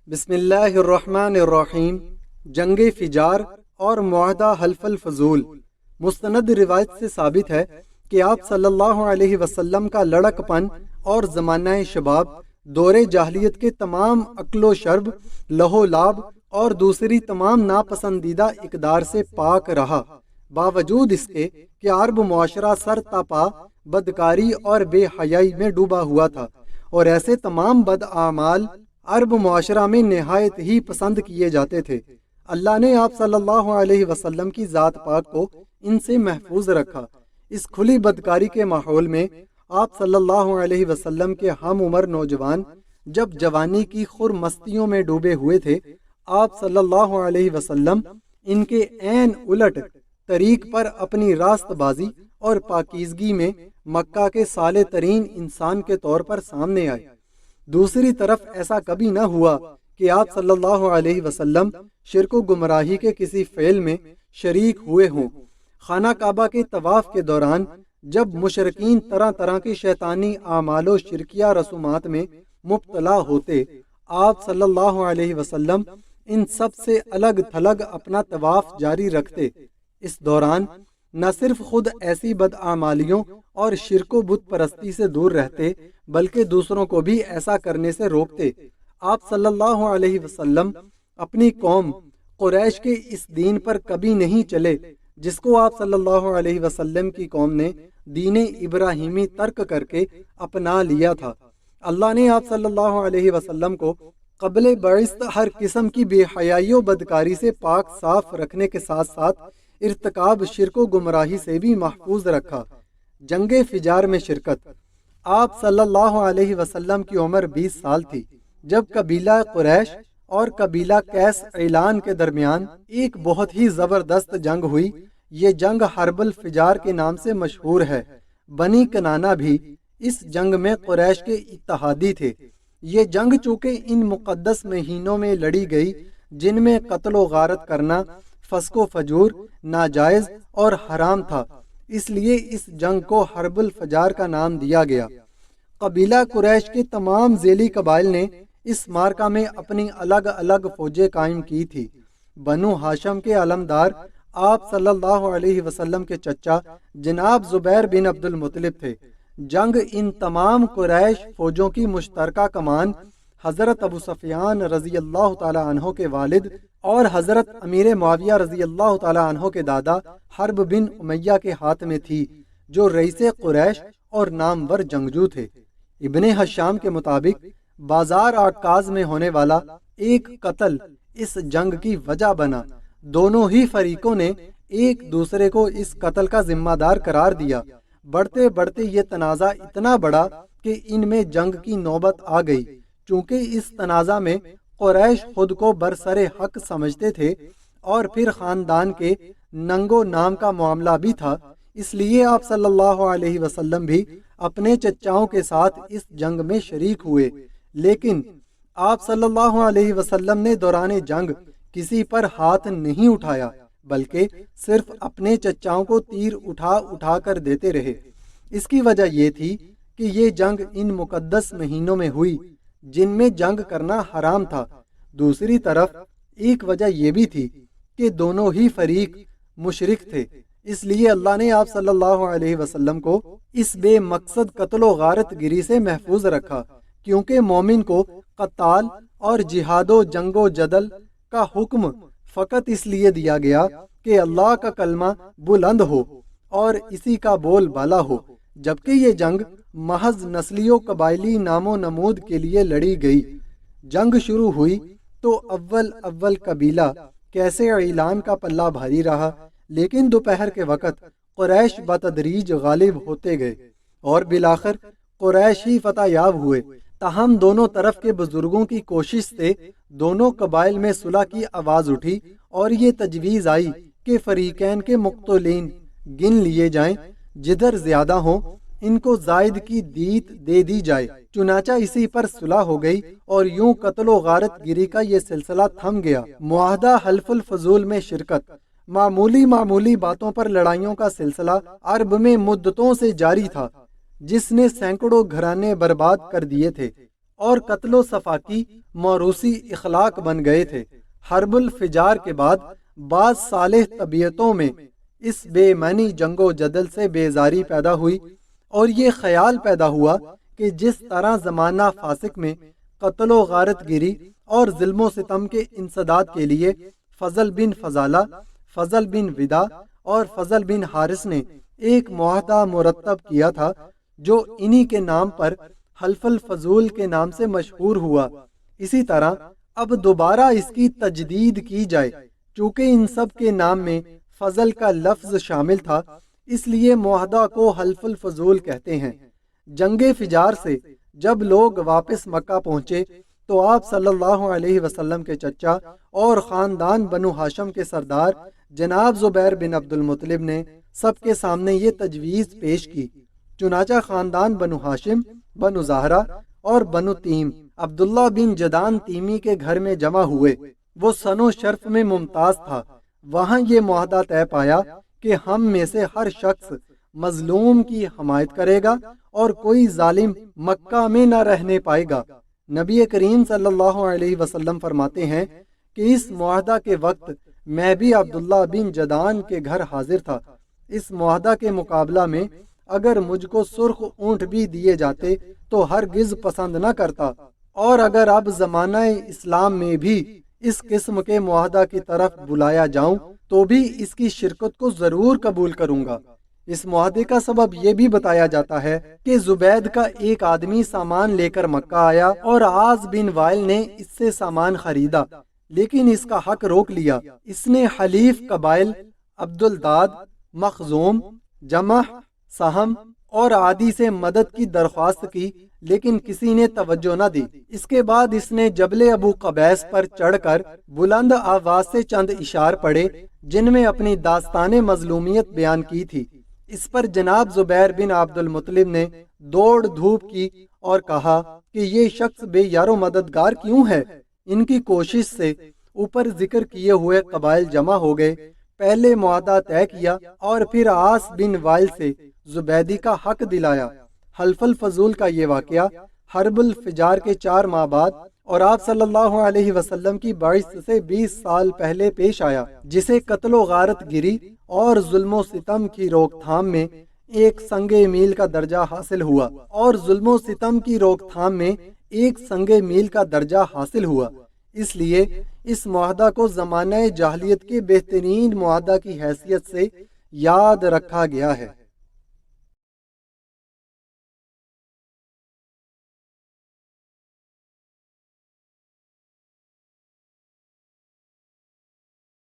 بسم اللہ الرحمن الرحیم۔ جنگ فجار اور معاہدہ حلف الفضول۔ مستند روایت سے ثابت ہے کہ آپ صلی اللہ علیہ وسلم کا لڑک پن اور زمانہ شباب دور جاہلیت کے تمام اکل و شرب، لہو لاب اور دوسری تمام ناپسندیدہ اقدار سے پاک رہا، باوجود اس کے کہ عرب معاشرہ سر تا پا بدکاری اور بے حیائی میں ڈوبا ہوا تھا، اور ایسے تمام بد اعمال عرب معاشرہ میں نہایت ہی پسند کیے جاتے تھے۔ اللہ نے آپ صلی اللہ علیہ وسلم کی ذات پاک کو ان سے محفوظ رکھا۔ اس کھلی بدکاری کے ماحول میں آپ صلی اللہ علیہ وسلم کے ہم عمر نوجوان جب جوانی کی خور مستیوں میں ڈوبے ہوئے تھے، آپ صلی اللہ علیہ وسلم ان کے عین الٹ طریق پر اپنی راست بازی اور پاکیزگی میں مکہ کے صالح ترین انسان کے طور پر سامنے آئے۔ دوسری طرف ایسا کبھی نہ ہوا کہ آپ صلی اللہ علیہ وسلم شرک و گمراہی کے کسی فعل میں شریک ہوئے ہوں۔ خانہ کعبہ کے طواف کے دوران جب مشرکین طرح طرح کے شیطانی اعمال و شرکیہ رسومات میں مبتلا ہوتے، آپ صلی اللہ علیہ وسلم ان سب سے الگ تھلگ اپنا طواف جاری رکھتے۔ اس دوران نہ صرف خود ایسی بدعمالیوں اور شرک و بت پرستی سے دور رہتے، بلکہ دوسروں کو بھی ایسا کرنے سے روکتے۔ آپ صلی اللہ علیہ وسلم اپنی قوم قریش کے اس دین پر کبھی نہیں چلے جس کو آپ صلی اللہ علیہ وسلم کی قوم نے دین ابراہیمی ترک کر کے اپنا لیا تھا۔ اللہ نے آپ صلی اللہ علیہ وسلم کو قبل بعثت ہر قسم کی بے حیائی و بدکاری سے پاک صاف رکھنے کے ساتھ ساتھ ارتکاب شرک و گمراہی سے بھی محفوظ رکھا۔ جنگ فجار میں شرکت۔ آپ صلی اللہ علیہ وسلم کی عمر 20 سال تھی جب قبیلہ قریش اور قبیلہ کیس اعلان کے درمیان ایک بہت ہی زبردست جنگ ہوئی۔ یہ جنگ حرب الفجار کے نام سے مشہور ہے۔ بنی کنانہ بھی اس جنگ میں قریش کے اتحادی تھے۔ یہ جنگ چونکہ ان مقدس مہینوں میں لڑی گئی جن میں قتل و غارت کرنا فسق و فجور ناجائز اور حرام تھا، اس لیے اس جنگ کو حرب الفجار کا نام دیا گیا۔ قبیلہ قریش کے تمام ذیلی قبائل نے اس مارکہ میں اپنی الگ الگ فوجیں قائم کی تھی۔ بنو ہاشم کے علمدار آپ صلی اللہ علیہ وسلم کے چچا جناب زبیر بن عبد المطلب تھے۔ جنگ ان تمام قریش فوجوں کی مشترکہ کمان حضرت ابو سفیان رضی اللہ تعالی عنہ کے والد اور حضرت امیر معاویہ رضی اللہ تعالی عنہ کے دادا حرب بن امیہ کے ہاتھ میں تھی، جو رئیس قریش اور نامور جنگجو تھے۔ ابن حشام کے مطابق بازار عکاظ میں ہونے والا ایک قتل اس جنگ کی وجہ بنا۔ دونوں ہی فریقوں نے ایک دوسرے کو اس قتل کا ذمہ دار قرار دیا۔ بڑھتے بڑھتے یہ تنازع اتنا بڑا کہ ان میں جنگ کی نوبت آ گئی۔ چونکہ اس تنازع میں قریش خود کو برسر حق سمجھتے تھے اور پھر خاندان کے ننگو نام کا معاملہ بھی تھا، اس لیے آپ صلی اللہ علیہ وسلم بھی اپنے چچاؤں کے ساتھ اس جنگ میں شریک ہوئے۔ لیکن آپ صلی اللہ علیہ وسلم نے دوران جنگ کسی پر ہاتھ نہیں اٹھایا، بلکہ صرف اپنے چچاؤں کو تیر اٹھا اٹھا کر دیتے رہے۔ اس کی وجہ یہ تھی کہ یہ جنگ ان مقدس مہینوں میں ہوئی جن میں جنگ کرنا حرام تھا۔ دوسری طرف ایک وجہ یہ بھی تھی کہ دونوں ہی فریق مشرک تھے، اس لیے اللہ نے آپ صلی اللہ علیہ وسلم کو اس بے مقصد قتل و غارت گری سے محفوظ رکھا، کیونکہ مومن کو قتال اور جہاد و جنگ و جدل کا حکم فقط اس لیے دیا گیا کہ اللہ کا کلمہ بلند ہو اور اسی کا بول بالا ہو، جبکہ یہ جنگ محض نسلی و قبائلی نام و نمود کے لیے لڑی گئی۔ جنگ شروع ہوئی تو اول قبیلہ کیسے اعلان کا پلہ بھاری رہا، لیکن دوپہر کے وقت قریش بتدریج غالب ہوتے گئے اور بالآخر قریش ہی فتح یاب ہوئے۔ تاہم دونوں طرف کے بزرگوں کی کوشش سے دونوں قبائل میں صلح کی آواز اٹھی اور یہ تجویز آئی کہ فریقین کے مقتولین گن لیے جائیں، جدھر زیادہ ہوں ان کو زائد کی دیت دے دی جائے۔ چنانچہ اسی پر صلح ہو گئی اور یوں قتل و غارت گری کا یہ سلسلہ تھم گیا۔ معاہدہ حلف الفضول میں شرکت۔ معمولی باتوں پر لڑائیوں کا سلسلہ عرب میں مدتوں سے جاری تھا، جس نے سینکڑوں گھرانے برباد کر دیے تھے۔ اور قتل و صفاقی موروثی اخلاق بن گئے تھے۔ حرب الفجار کے بعد بعض صالح طبیعتوں میں اس بے معنی جنگ و جدل سے بیزاری پیدا ہوئی اور یہ خیال پیدا ہوا کہ جس طرح زمانہ فاسق میں قتل و غارت گیری اور ظلم و ستم کے انسداد کے لیے فضل بن فضالہ، فضل بن ودا اور فضل بن حارث نے ایک معاہدہ مرتب کیا تھا جو انہی کے نام پر حلف الفضول کے نام سے مشہور ہوا، اسی طرح اب دوبارہ اس کی تجدید کی جائے۔ چونکہ ان سب کے نام میں فضل کا لفظ شامل تھا، اس لیے معاہدہ کو حلف الفضول کہتے ہیں۔ جنگ فجار سے جب لوگ واپس مکہ پہنچے تو آپ صلی اللہ علیہ وسلم کے چچا اور خاندان بنو ہاشم کے سردار جناب زبیر بن عبد المطلب نے سب کے سامنے یہ تجویز پیش کی۔ چنانچہ خاندان بنو ہاشم، بنو زہرہ اور بنو تیم عبداللہ بن جدان تیمی کے گھر میں جمع ہوئے۔ وہ سن و شرف میں ممتاز تھا۔ وہاں یہ معاہدہ طے پایا کہ ہم میں سے ہر شخص مظلوم کی حمایت کرے گا اور کوئی ظالم مکہ میں نہ رہنے پائے گا۔ نبی کریم صلی اللہ علیہ وسلم فرماتے ہیں کہ اس معاہدہ کے وقت میں بھی عبداللہ بن جدان کے گھر حاضر تھا۔ اس معاہدہ کے مقابلہ میں اگر مجھ کو سرخ اونٹ بھی دیے جاتے تو ہرگز پسند نہ کرتا، اور اگر اب زمانہ اسلام میں بھی اس قسم کے معاہدہ کی طرف بلایا جاؤں تو بھی اس کی شرکت کو ضرور قبول کروں گا۔ اس معاہدے کا سبب یہ بھی بتایا جاتا ہے کہ زبید کا ایک آدمی سامان لے کر مکہ آیا اور عاص بن وائل نے اس سے سامان خریدا، لیکن اس کا حق روک لیا۔ اس نے حلیف قبائل عبدالداد، مخزوم، جمح، سہم اور عادی سے مدد کی درخواست کی، لیکن کسی نے توجہ نہ دی۔ اس کے بعد اس نے جبل ابو قبیس پر چڑھ کر بلند آواز سے چند اشعار پڑھے جن میں اپنی داستان مظلومیت بیان کی تھی۔ اس پر جناب زبیر بن عبد المطلب نے دوڑ دھوپ کی اور کہا کہ یہ شخص بے یار و مددگار کیوں ہے؟ ان کی کوشش سے اوپر ذکر کیے ہوئے قبائل جمع ہو گئے، پہلے معاہدہ طے کیا اور پھر عاص بن وائل سے زبیدی کا حق دلایا۔ حلف الفضول کا یہ واقعہ حرب الفجار کے 4 ماہ بعد اور آپ صلی اللہ علیہ وسلم کی بعثت سے 20 سال پہلے پیش آیا، جسے قتل و غارت گیری اور ظلم و ستم کی روک تھام میں ایک سنگ میل کا درجہ حاصل ہوا اس لیے اس معاہدہ کو زمانہ جاہلیت کے بہترین معاہدہ کی حیثیت سے یاد رکھا گیا ہے۔